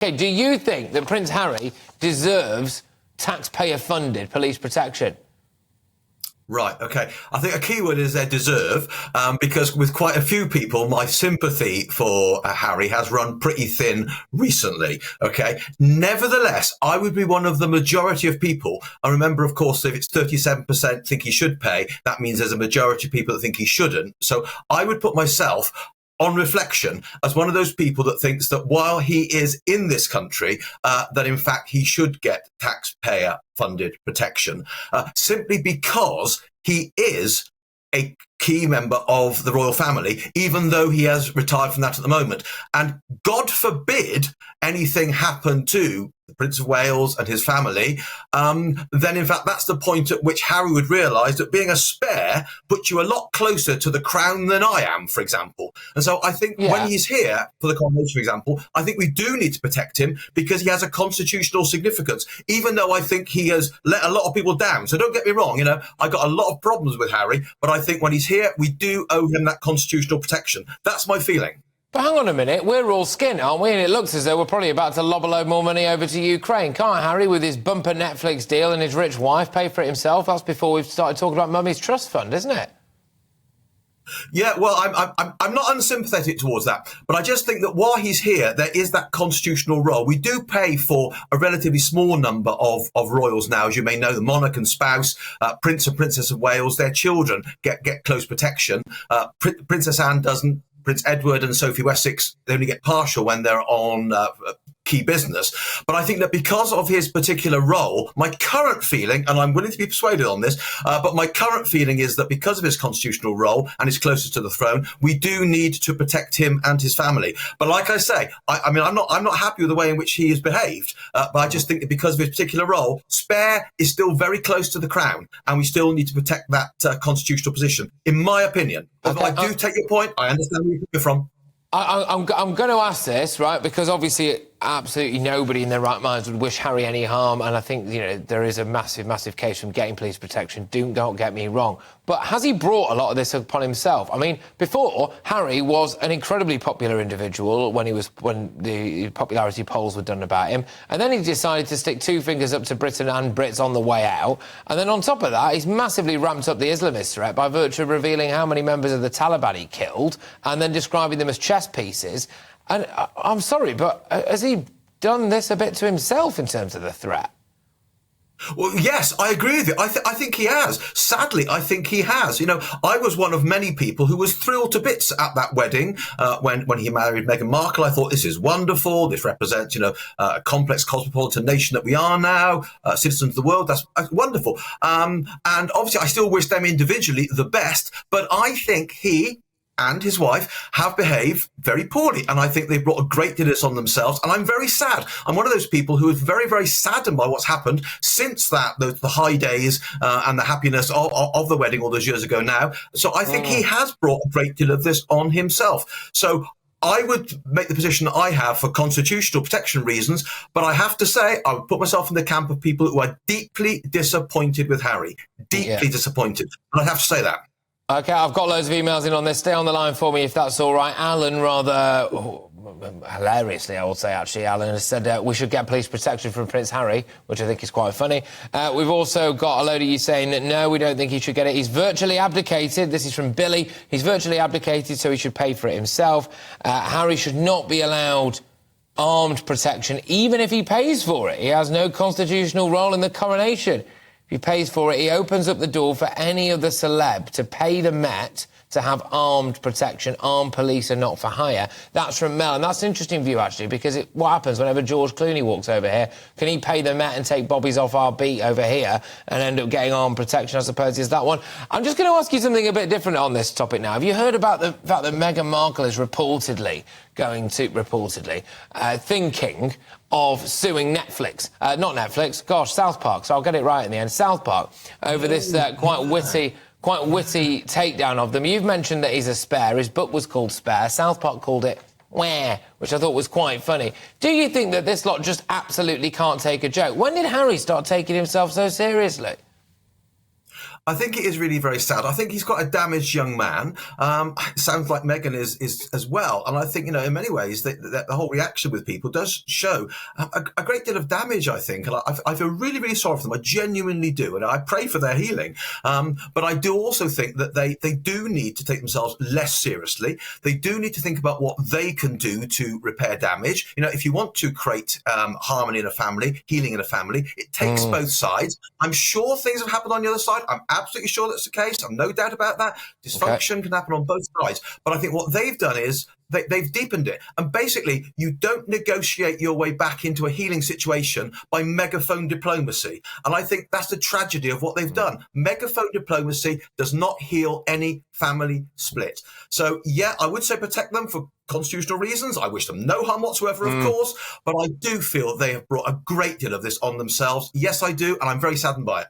OK, do you think that Prince Harry deserves taxpayer-funded police protection? Right, OK. I think a key word is they deserve, because with quite a few people, my sympathy for Harry has run pretty thin recently, OK? Nevertheless, I would be one of the majority of people. I remember, of course, if it's 37% think he should pay, that means there's a majority of people that think he shouldn't. So I would put myself on reflection as one of those people that thinks that while he is in this country, that in fact he should get taxpayer funded protection, simply because he is a key member of the royal family, even though he has retired from that at the moment. And God forbid anything happen to the Prince of Wales and his family, then in fact that's the point at which Harry would realise that being a spare puts you a lot closer to the crown than I am, for example. And so I think when he's here for the coronation, for example, I think we do need to protect him because he has a constitutional significance, even though I think he has let a lot of people down. So don't get me wrong, I got a lot of problems with Harry, but I think when he's here, we do owe him that constitutional protection. That's my feeling. But hang on a minute, we're all skin, aren't we? And it looks as though we're probably about to lob a load more money over to Ukraine. Can't Harry, with his bumper Netflix deal and his rich wife, pay for it himself? That's before we've started talking about Mummy's trust fund, isn't it? Yeah, well, I'm not unsympathetic towards that, but I just think that while he's here, there is that constitutional role. We do pay for a relatively small number of royals now, as you may know, the monarch and spouse, Prince and Princess of Wales, their children get close protection. Princess Anne doesn't. Prince Edward and Sophie Wessex, they only get partial when they're on key business. But I think that because of his particular role, my current feeling, and I'm willing to be persuaded on this, but my current feeling is that because of his constitutional role and his closest to the throne, we do need to protect him and his family. But like I say, I'm not happy with the way in which he has behaved, but I just think that because of his particular role, spare is still very close to the crown, and we still need to protect that constitutional position, in my opinion. Although I do take your point, I understand where you're from. I'm going to ask this, right, because obviously absolutely nobody in their right minds would wish Harry any harm, and I think, there is a massive, massive case from getting police protection. Don't get me wrong. But has he brought a lot of this upon himself? I mean, before, Harry was an incredibly popular individual when the popularity polls were done about him, and then he decided to stick two fingers up to Britain and Brits on the way out, and then on top of that, he's massively ramped up the Islamist threat by virtue of revealing how many members of the Taliban he killed, and then describing them as chess pieces. And I'm sorry, but has he done this a bit to himself in terms of the threat? Well, yes, I agree with you. I think he has. Sadly, I think he has. I was one of many people who was thrilled to bits at that wedding when he married Meghan Markle. I thought, this is wonderful. This represents, a complex cosmopolitan nation that we are now, citizens of the world. That's wonderful. And obviously, I still wish them individually the best. But I think he and his wife have behaved very poorly, and I think they've brought a great deal of this on themselves, and I'm very sad. I'm one of those people who is very, very saddened by what's happened since that, the high days and the happiness of the wedding all those years ago now. So I think he has brought a great deal of this on himself. So I would make the position that I have for constitutional protection reasons, but I have to say I would put myself in the camp of people who are deeply disappointed with Harry. Deeply disappointed. And I have to say that. OK, I've got loads of emails in on this. Stay on the line for me, if that's all right. Alan, rather hilariously, I would say, actually, Alan has said we should get police protection from Prince Harry, which I think is quite funny. We've also got a load of you saying that, no, we don't think he should get it. He's virtually abdicated. This is from Billy. He's virtually abdicated, so he should pay for it himself. Harry should not be allowed armed protection, even if he pays for it. He has no constitutional role in the coronation. If he pays for it, he opens up the door for any other celeb to pay the Met to have armed protection, armed police and not for hire. That's from Mel, and that's an interesting view, actually, because what happens whenever George Clooney walks over here? Can he pay the Met and take bobbies off our beat over here and end up getting armed protection, I suppose, is that one? I'm just going to ask you something a bit different on this topic now. Have you heard about the fact that Meghan Markle is reportedly thinking of suing Netflix? Not Netflix, gosh, South Park, so I'll get it right in the end. South Park, over this quite witty takedown of them. You've mentioned that he's a spare. His book was called Spare. South Park called it Where, which I thought was quite funny. Do you think that this lot just absolutely can't take a joke? When did Harry start taking himself so seriously? I think it is really very sad. I think he's quite a damaged young man. Sounds like Meghan is as well. And I think, you know, in many ways, the whole reaction with people does show a great deal of damage, I think. And I feel really, really sorry for them. I genuinely do. And I pray for their healing. But I do also think that they do need to take themselves less seriously. They do need to think about what they can do to repair damage. You know, if you want to create harmony in a family, healing in a family, it takes both sides. I'm sure things have happened on the other side. I'm absolutely sure that's the case. I've no doubt about that. Dysfunction can happen on both sides. But I think what they've done is they've deepened it. And basically, you don't negotiate your way back into a healing situation by megaphone diplomacy. And I think that's the tragedy of what they've done. Megaphone diplomacy does not heal any family split. So, yeah, I would say protect them for constitutional reasons. I wish them no harm whatsoever, of course. But I do feel they have brought a great deal of this on themselves. Yes, I do. And I'm very saddened by it.